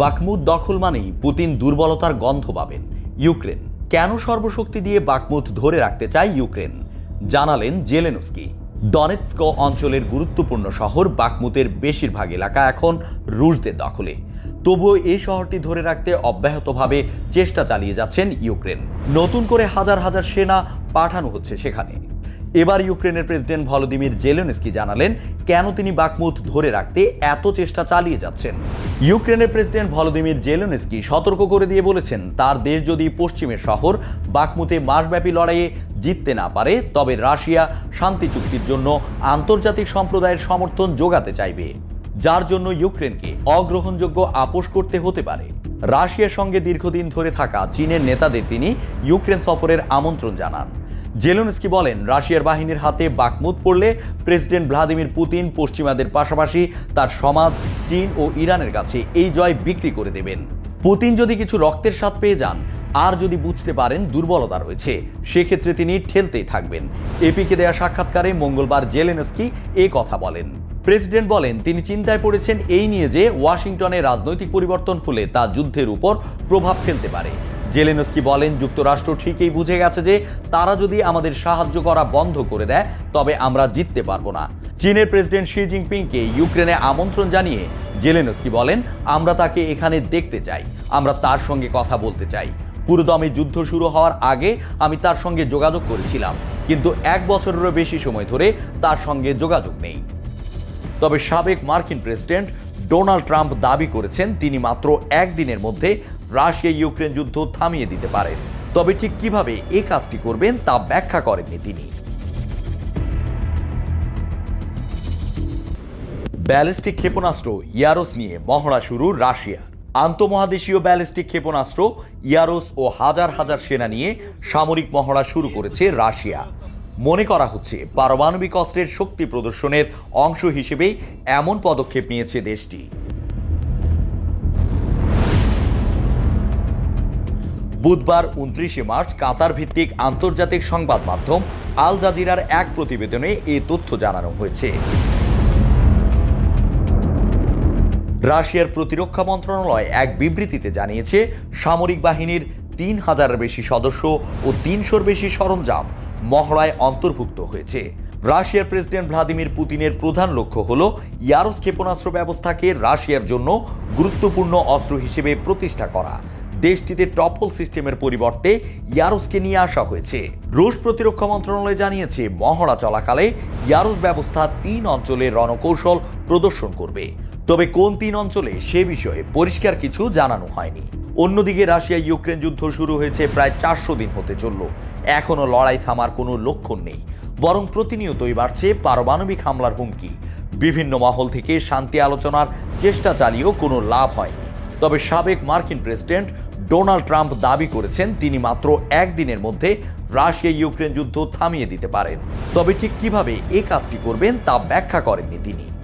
Bakhmut দখল মানেই Putin দুর্বলতার গন্ধ পাবেন। ইউক্রেন কেন সর্বশক্তি দিয়ে বাখমুত ধরে রাখতে চায় ইউক্রেন, জানালেন জেলেনস্কি। ডনেৎস্ক অঞ্চলের গুরুত্বপূর্ণ শহর বাখমুতের বেশিরভাগ এলাকা এখন রুশদের দখলে। তবুও এই শহরটি ধরে রাখতে অব্যাহতভাবে চেষ্টা চালিয়ে যাচ্ছেন ইউক্রেন। নতুন করে হাজার হাজার সেনা পাঠানো হচ্ছে সেখানে। এবার ইউক্রেনের প্রেসিডেন্ট ভলোদিমির জেলেনস্কি জানালেন কেন তিনি বাখমুত ধরে রাখতে এত চেষ্টা চালিয়ে যাচ্ছেন। ইউক্রেনের প্রেসিডেন্ট ভলোদিমির জেলেনস্কি সতর্ক করে দিয়ে বলেছেন, তার দেশ যদি পশ্চিমের শহর বাখমুতে মাসব্যাপী লড়াইয়ে জিততে না পারে, তবে রাশিয়া শান্তি চুক্তির জন্য আন্তর্জাতিক সম্প্রদায়ের সমর্থন জোগাতে চাইবে, যার জন্য ইউক্রেনকে অগ্রহণযোগ্য আপোষ করতে হতে পারে। রাশিয়ার সঙ্গে দীর্ঘদিন ধরে থাকা চীনের নেতাদের তিনি ইউক্রেন সফরের আমন্ত্রণ জানান। জেলেনস্কি বলেন, রাশিয়ার বাহিনীর হাতে বাখমুত পড়লে প্রেসিডেন্ট ভ্লাদিমির পুতিন পশ্চিমাদের পাশাপাশি তার সমাজ, চীন ও ইরানের কাছে এই জয় বিক্রি করে দেবেন। পুতিন যদি কিছু রক্তের স্বাদ পেয়ে যান আর যদি বুঝতে পারেন দুর্বলতা রয়েছে, সেক্ষেত্রে তিনি ঠেলতেই থাকবেন। এপিকে দেয়া সাক্ষাৎকারে মঙ্গলবার জেলেনস্কি এই কথা বলেন। প্রেসিডেন্ট বলেন, তিনি চিন্তায় পড়েছেন এই নিয়ে যে ওয়াশিংটনে রাজনৈতিক পরিবর্তন হলে তা যুদ্ধের উপর প্রভাব ফেলতে পারে। জেলেনস্কি বলেন, যুক্তরাষ্ট্র ঠিকই বুঝে গেছে যে তারা যদি আমাদের সাহায্য করা বন্ধ করে দেয় তবে আমরা জিততে পারবো না। চীনের প্রেসিডেন্ট শি জিনপিংকে ইউক্রেনে আমন্ত্রণ জানিয়ে জেলেনস্কি বলেন, আমরা তাকে এখানে দেখতে চাই, আমরা তার সঙ্গে কথা বলতে চাই। পুরোদমে যুদ্ধ শুরু হওয়ার আগে আমি তার সঙ্গে যোগাযোগ করেছিলাম, কিন্তু 1 বছরেরও বেশি সময় ধরে তার সঙ্গে যোগাযোগ নেই। তবে সাবেক মার্কিন প্রেসিডেন্ট ডোনাল্ড ট্রাম্প দাবি করেছেন তিনি মাত্র 1 দিনের মধ্যে রাশিয়া ইউক্রেন যুদ্ধ থামিয়ে দিতে পারেন। তবে ঠিক কিভাবে এই কাজটি করবেন তা ব্যাখ্যা করেননি তিনি। ব্যালিস্টিক ক্ষেপণাস্ত্র ইয়ারোস নিয়ে মহড়া শুরু রাশিয়া। আন্তঃমহাদেশীয় ব্যালিস্টিক ক্ষেপণাস্ত্র ইয়ারোস ও হাজার হাজার সেনা নিয়ে সামরিক মহড়া শুরু করেছে রাশিয়া। মনে করা হচ্ছে পারমাণবিক অস্ত্রের শক্তি প্রদর্শনের অংশ হিসেবেই এমন পদক্ষেপ নিয়েছে দেশটি। বুধবার 29 মার্চ কাতার ভিত্তিক আন্তর্জাতিক সংবাদ মাধ্যম আল জাজিরার এক প্রতিবেদনে এই তথ্য জানানো হয়েছে। রাশিয়ার প্রতিরক্ষা মন্ত্রণালয় এক বিবৃতিতে জানিয়েছে, সামরিক বাহিনীর 3000-এর বেশি সদস্য ও 300-র বেশি সরঞ্জাম মহড়ায় অন্তর্ভুক্ত হয়েছে। রাশিয়ার প্রেসিডেন্ট ভ্লাদিমির পুতিনের প্রধান লক্ষ্য হল ইয়ারোস ক্ষেপণাস্ত্র ব্যবস্থাকে রাশিয়ার জন্য গুরুত্বপূর্ণ অস্ত্র হিসেবে প্রতিষ্ঠা করা। দেশটিতে টপল সিস্টেমের পরিবর্তে ইয়ারোসকে নিয়ে আসা হয়েছে। রুশ প্রতিরক্ষা মন্ত্রণালয় জানিয়েছে, মহড়া চলাকালে ইয়ারোস ব্যবস্থা 3 অঞ্চলে রণকৌশল প্রদর্শন করবে। তবে কোন 3 অঞ্চলে সে বিষয়ে পরিষ্কার কিছু জানানো হয়নি। অন্যদিকে রাশিয়া ইউক্রেন যুদ্ধ শুরু হয়েছে প্রায় 400 দিন হতে চলল, এখনো লড়াই থামার কোনো লক্ষণ নেই, বরং প্রতিনিয়তই বাড়ছে পারমাণবিক হামলার হুমকি। বিভিন্ন মহল থেকে শান্তি আলোচনার চেষ্টা চালিয়েও কোনো লাভ হয়নি। তবে সাবেক মার্কিন প্রেসিডেন্ট ডোনাল্ড ট্রাম্প দাবি করেছেন তিনি মাত্র 1 দিনের মধ্যে রাশিয়া ইউক্রেন যুদ্ধ থামিয়ে দিতে পারেন। তবে ঠিক কিভাবে এই কাজটি করবেন তা ব্যাখ্যা করেননি তিনি।